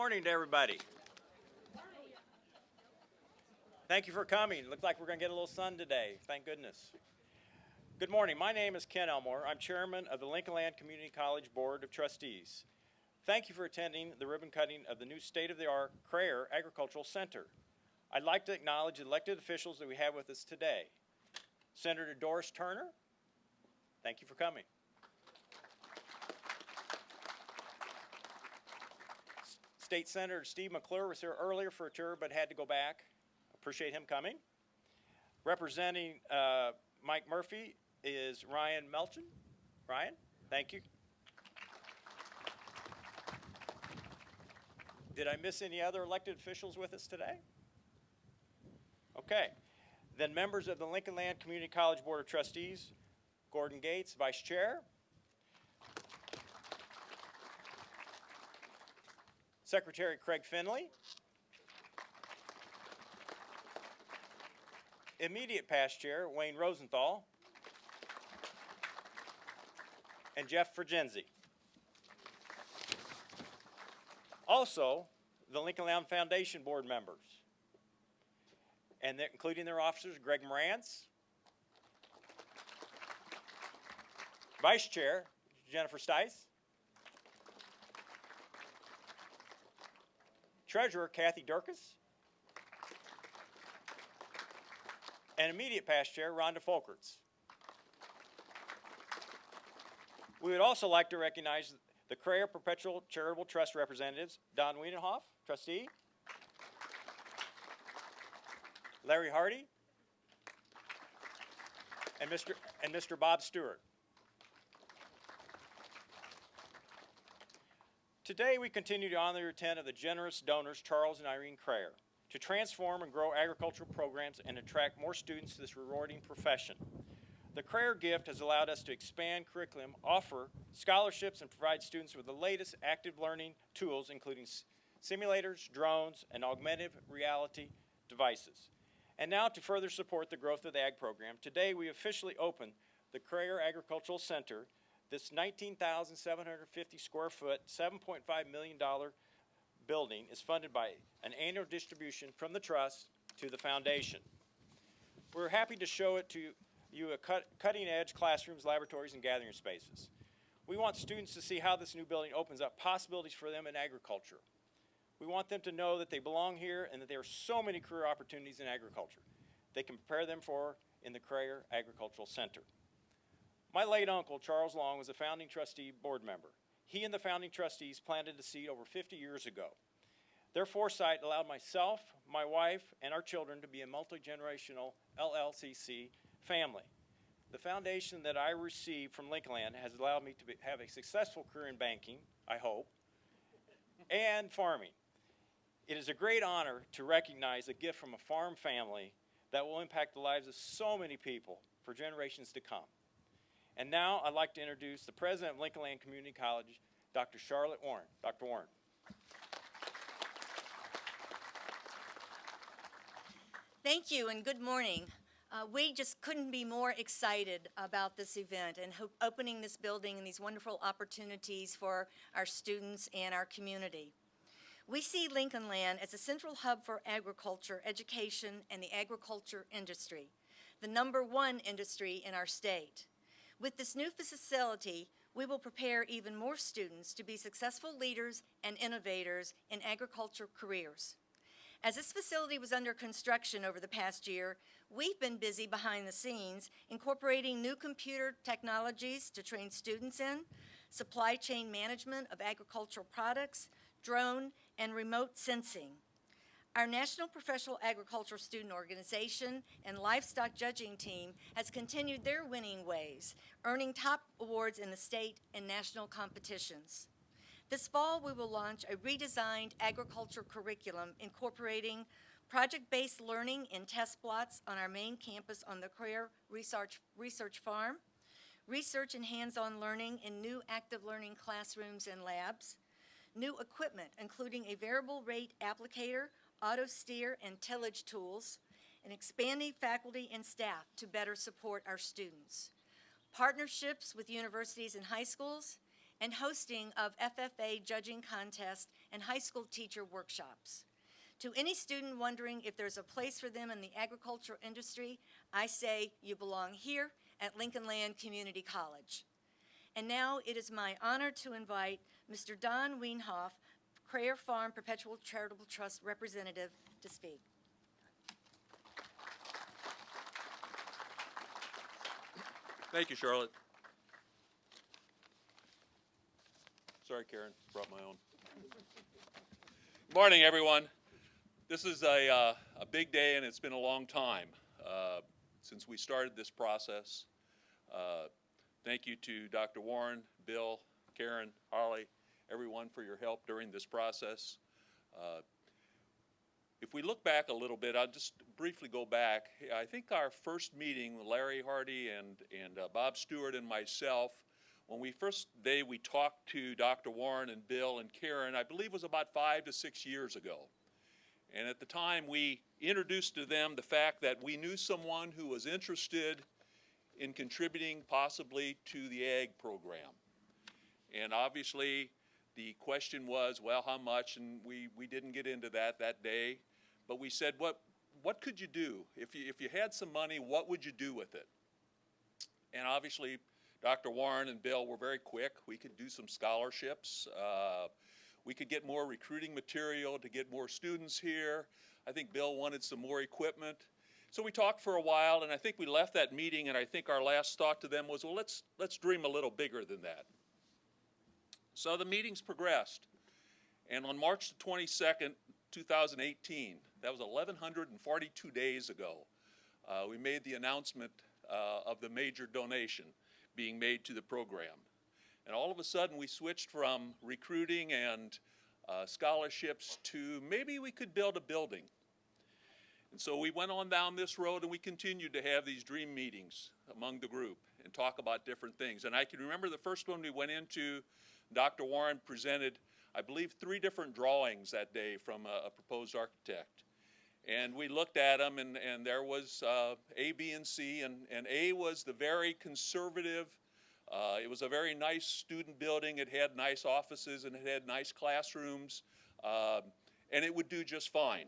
morning to everybody. Thank you for coming. Looks like we're going to get a little sun today. Thank goodness. Good morning. My name is Ken Elmore. I'm chairman of the Lincoln Land Community College Board of Trustees. Thank you for attending the ribbon cutting of the new state-of-the-art Kreher Agricultural Center. I'd like to acknowledge the elected officials that we have with us today. Senator Doris Turner, thank you for coming. State Senator Steve McClure was here earlier for a tour but had to go back. Appreciate him coming. Representing Mike Murphy is Ryan Melchin. Ryan, thank you. Did I miss any other elected officials with us today? Okay. Then members of the Lincoln Land Community College Board of Trustees, Gordon Gates, Vice Chair. Secretary Craig Finley. Immediate past chair, Wayne Rosenthal. And Jeff Fergenzi. Also, the Lincoln Land Foundation board members, and including their officers, Greg Morantz, Vice Chair, Jennifer Stice, Treasurer, Kathy Durkis, and immediate past chair, Rhonda Folkerts. We would also like to recognize the Kreher Perpetual Charitable Trust representatives, Don Wiedenhoff, trustee, Larry Hardy, and Mr. Bob Stewart. Today we continue to honor the intent of the generous donors Charles and Irene Kreher to transform and grow agricultural programs and attract more students to this rewarding profession. The Kreher gift has allowed us to expand curriculum, offer scholarships, and provide students with the latest active learning tools, including simulators, drones, and augmented reality devices. And now, to further support the growth of the Ag program, today we officially open the Kreher Agricultural Center. This 19,750 square foot, $7.5 million building is funded by an annual distribution from the trust to the foundation. We're happy to show it to you cutting-edge classrooms, laboratories, and gathering spaces. We want students to see how this new building opens up possibilities for them in agriculture. We want them to know that they belong here and that there are so many career opportunities in agriculture. They can prepare them for in the Kreher Agricultural Center. My late uncle, Charles Long, was a founding trustee board member. He and the founding trustees planted a seed over 50 years ago. Their foresight allowed myself, my wife, and our children to be a multi-generational LLCC family. The foundation that I received from Lincoln Land has allowed me to have a successful career in banking, I hope, and farming. It is a great honor to recognize a gift from a farm family that will impact the lives of so many people for generations to come. And now I'd like to introduce the president of Lincoln Land Community College, Dr. Charlotte Warren. Dr. Warren. Thank you and good morning. We just couldn't be more excited about this event and opening this building and these wonderful opportunities for our students and our community. We see Lincoln Land as a central hub for agriculture, education, and the agriculture industry, the #1 industry in our state. With this new facility, we will prepare even more students to be successful leaders and innovators in agriculture careers. As this facility was under construction over the past year, we've been busy behind the scenes incorporating new computer technologies to train students in, supply chain management of agricultural products, drone, and remote sensing. Our National Professional Agriculture Student Organization and Livestock Judging Team has continued their winning ways, earning top awards in the state and national competitions. This fall, we will launch a redesigned agriculture curriculum incorporating project-based learning in test plots on our main campus on the Kreher Research Farm, research and hands-on learning in new active learning classrooms and labs, new equipment including a variable rate applicator, auto steer, and tillage tools, and expanding faculty and staff to better support our students. Partnerships with universities and high schools, and hosting of FFA judging contests and high school teacher workshops. To any student wondering if there's a place for them in the agricultural industry, I say you belong here at Lincoln Land Community College. And now it is my honor to invite Mr. Don Wienhoff, Kreher Farm Perpetual Charitable Trust representative, to speak. Thank you, Charlotte. Sorry, Karen, brought my own. Good morning, everyone. This is a big day, and it's been a long time since we started this process. Thank you to Dr. Warren, Bill, Karen, Harley, everyone for your help during this process. If we look back a little bit, I'll just briefly go back. I think our first meeting, Larry Hardy and Bob Stewart and myself, when we talked to Dr. Warren and Bill and Karen, I believe was about 5 to 6 years ago. And at the time, we introduced to them the fact that we knew someone who was interested in contributing possibly to the ag program. And obviously, the question was, well, how much? And we didn't get into that day. But we said, what could you do? If you had some money, what would you do with it? And obviously, Dr. Warren and Bill were very quick. We could do some scholarships. We could get more recruiting material to get more students here. I think Bill wanted some more equipment. So we talked for a while, and I think we left that meeting, and I think our last thought to them was, well, let's dream a little bigger than that. So the meetings progressed, and on March the 22nd, 2018, that was 1,142 days ago, we made the announcement of the major donation being made to the program. And all of a sudden, we switched from recruiting and scholarships to maybe we could build a building. And so we went on down this road, and we continued to have these dream meetings among the group and talk about different things. And I can remember the first one we went into, Dr. Warren presented, I believe, 3 different drawings that day from a proposed architect. And we looked at them, and there was A, B, and C, and A was the very conservative. It was a very nice student building. It had nice offices, and it had nice classrooms, and it would do just fine.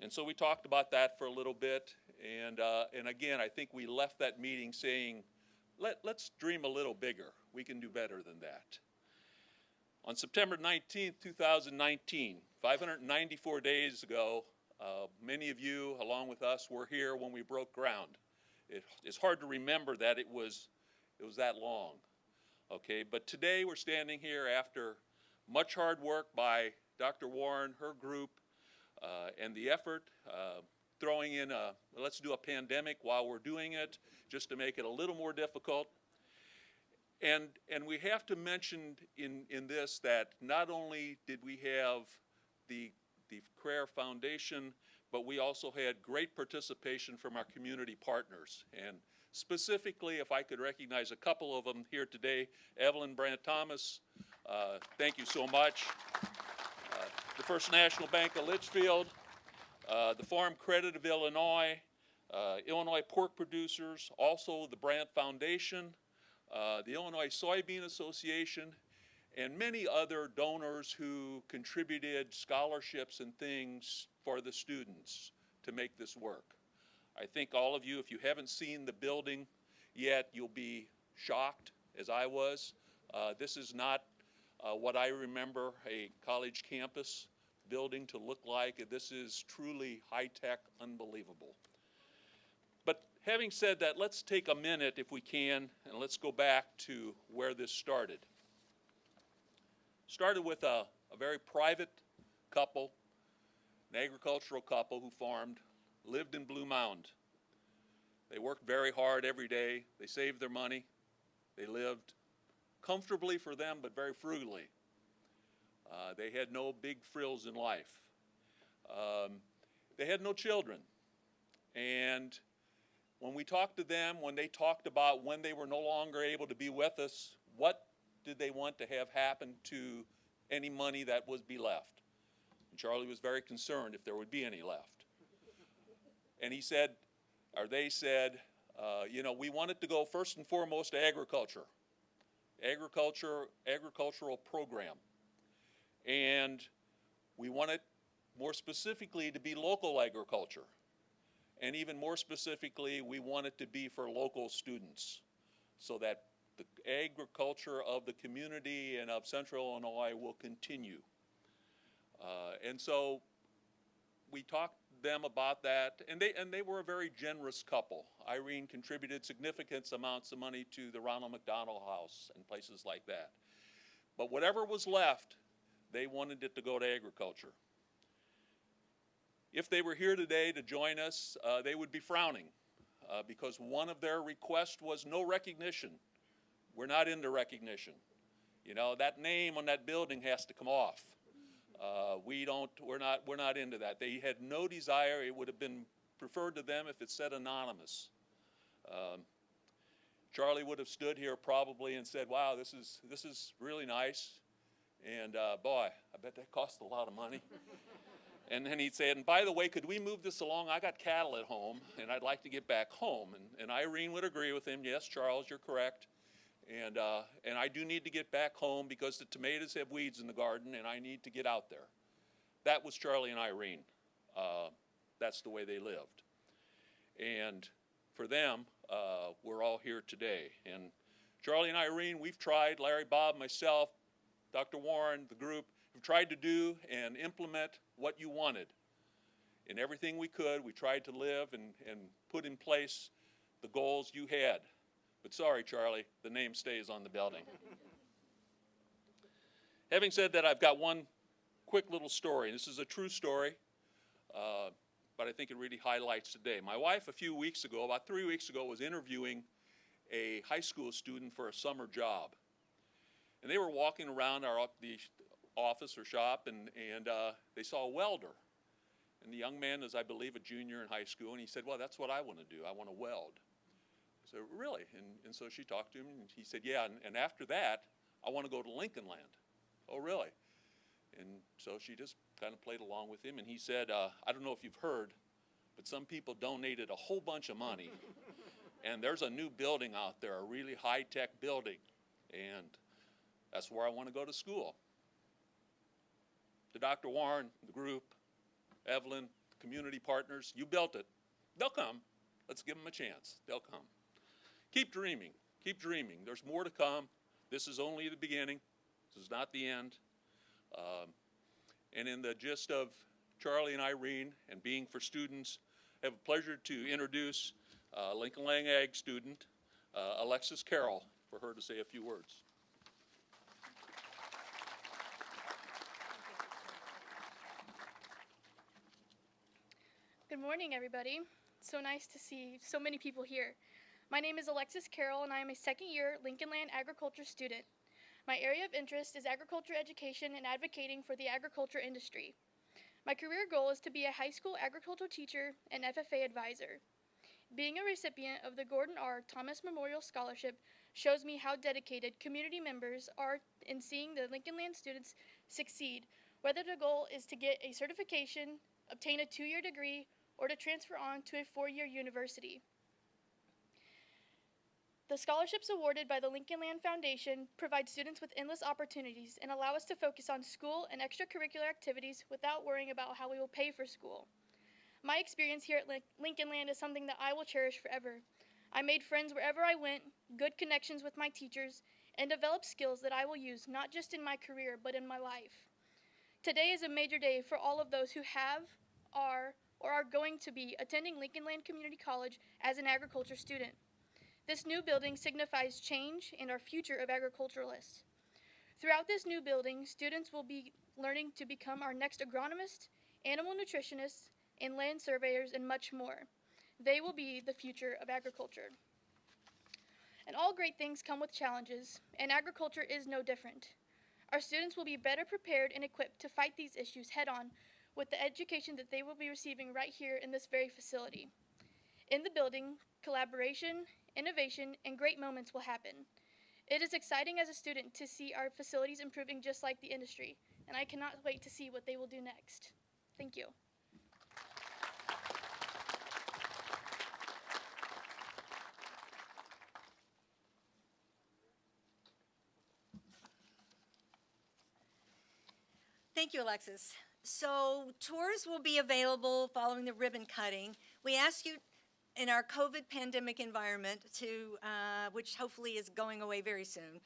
And so we talked about that for a little bit, and again, I think we left that meeting saying, let's dream a little bigger. We can do better than that. On September 19th, 2019, 594 days ago, many of you, along with us, were here when we broke ground. It's hard to remember that it was that long, okay? But today we're standing here after much hard work by Dr. Warren, her group, and the effort, throwing in let's do a pandemic while we're doing it, just to make it a little more difficult. And we have to mention in this that not only did we have the Kreher Foundation, but we also had great participation from our community partners. And specifically, if I could recognize a couple of them here today, Evelyn Brandt-Thomas, thank you so much. The First National Bank of Litchfield, the Farm Credit of Illinois, Illinois Pork Producers, also the Brandt Foundation, the Illinois Soybean Association, and many other donors who contributed scholarships and things for the students to make this work. I think all of you, if you haven't seen the building yet, you'll be shocked, as I was. This is not what I remember a college campus building to look like. This is truly high-tech, unbelievable. But having said that, let's take a minute, if we can, and let's go back to where this started. Started with a very private couple, an agricultural couple who farmed, lived in Blue Mound. They worked very hard every day. They saved their money. They lived comfortably for them, but very frugally. They had no big frills in life. They had no children. And when we talked to them, when they talked about when they were no longer able to be with us, what did they want to have happen to any money that would be left? And Charlie was very concerned if there would be any left. And he said, or they said, you know, we want it to go first and foremost to agriculture. agricultural program. And we want it more specifically to be local agriculture. And even more specifically, we want it to be for local students so that the agriculture of the community and of Central Illinois will continue. And so we talked to them about that, and they were a very generous couple. Irene contributed significant amounts of money to the Ronald McDonald House and places like that. But whatever was left, they wanted it to go to agriculture. If they were here today to join us, they would be frowning because one of their requests was no recognition. We're not into recognition. You know, that name on that building has to come off. We're not into that. They had no desire. It would have been preferred to them if it said anonymous. Charlie would have stood here probably and said, wow, this is really nice. And boy, I bet that cost a lot of money. And then he'd say, and by the way, could we move this along? I got cattle at home, and I'd like to get back home. And Irene would agree with him. Yes, Charles, you're correct. And I do need to get back home because the tomatoes have weeds in the garden, and I need to get out there. That was Charlie and Irene. That's the way they lived. And for them, we're all here today. And Charlie and Irene, we've tried, Larry, Bob, myself, Dr. Warren, the group, have tried to do and implement what you wanted. In everything we could, we tried to live and put in place the goals you had. But sorry, Charlie, the name stays on the building. Having said that, I've got one quick little story. This is a true story, but I think it really highlights today. My wife, a few weeks ago, about 3 weeks ago, was interviewing a high school student for a summer job. And they were walking around the office or shop, and they saw a welder. And the young man is, I believe, a junior in high school, and he said, well, that's what I want to do. I want to weld. I said, really? And so she talked to him, and he said, yeah, and after that, I want to go to Lincoln Land. Oh, really? And so she just kind of played along with him, and he said, I don't know if you've heard, but some people donated a whole bunch of money, and there's a new building out there, a really high-tech building, and that's where I want to go to school. To Dr. Warren, the group, Evelyn, the community partners, you built it. They'll come. Let's give them a chance. They'll come. Keep dreaming. Keep dreaming. There's more to come. This is only the beginning. This is not the end. And in the gist of Charlie and Irene and being for students, I have a pleasure to introduce Lincoln Lang Ag student, Alexis Carroll, for her to say a few words. Good morning, everybody. So nice to see so many people here. My name is Alexis Carroll, and I am a second-year Lincoln Land agriculture student. My area of interest is agriculture education and advocating for the agriculture industry. My career goal is to be a high school agricultural teacher and FFA advisor. Being a recipient of the Gordon R. Thomas Memorial Scholarship shows me how dedicated community members are in seeing the Lincoln Land students succeed, whether the goal is to get a certification, obtain a 2-year degree, or to transfer on to a 4-year university. The scholarships awarded by the Lincoln Land Foundation provide students with endless opportunities and allow us to focus on school and extracurricular activities without worrying about how we will pay for school. My experience here at Lincoln Land is something that I will cherish forever. I made friends wherever I went, good connections with my teachers, and developed skills that I will use not just in my career, but in my life. Today is a major day for all of those who have, are, or are going to be attending Lincoln Land Community College as an agriculture student. This new building signifies change and our future of agriculturalists. Throughout this new building, students will be learning to become our next agronomists, animal nutritionists, and land surveyors, and much more. They will be the future of agriculture. And all great things come with challenges, and agriculture is no different. Our students will be better prepared and equipped to fight these issues head-on with the education that they will be receiving right here in this very facility. In the building, collaboration, innovation, and great moments will happen. It is exciting as a student to see our facilities improving just like the industry, and I cannot wait to see what they will do next. Thank you. Thank you, Alexis. So tours will be available following the ribbon cutting. We ask you in our COVID pandemic environment to, which hopefully is going away very soon,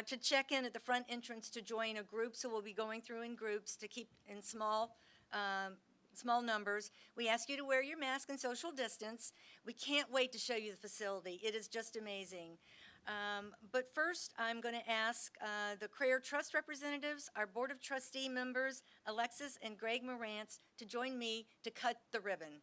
to check in at the front entrance to join a group. So we'll be going through in groups to keep in small numbers. We ask you to wear your mask and social distance. We can't wait to show you the facility. It is just amazing. But first, I'm going to ask the Kreher Trust representatives, our Board of Trustee members, Alexis and Greg Morantz, to join me to cut the ribbon.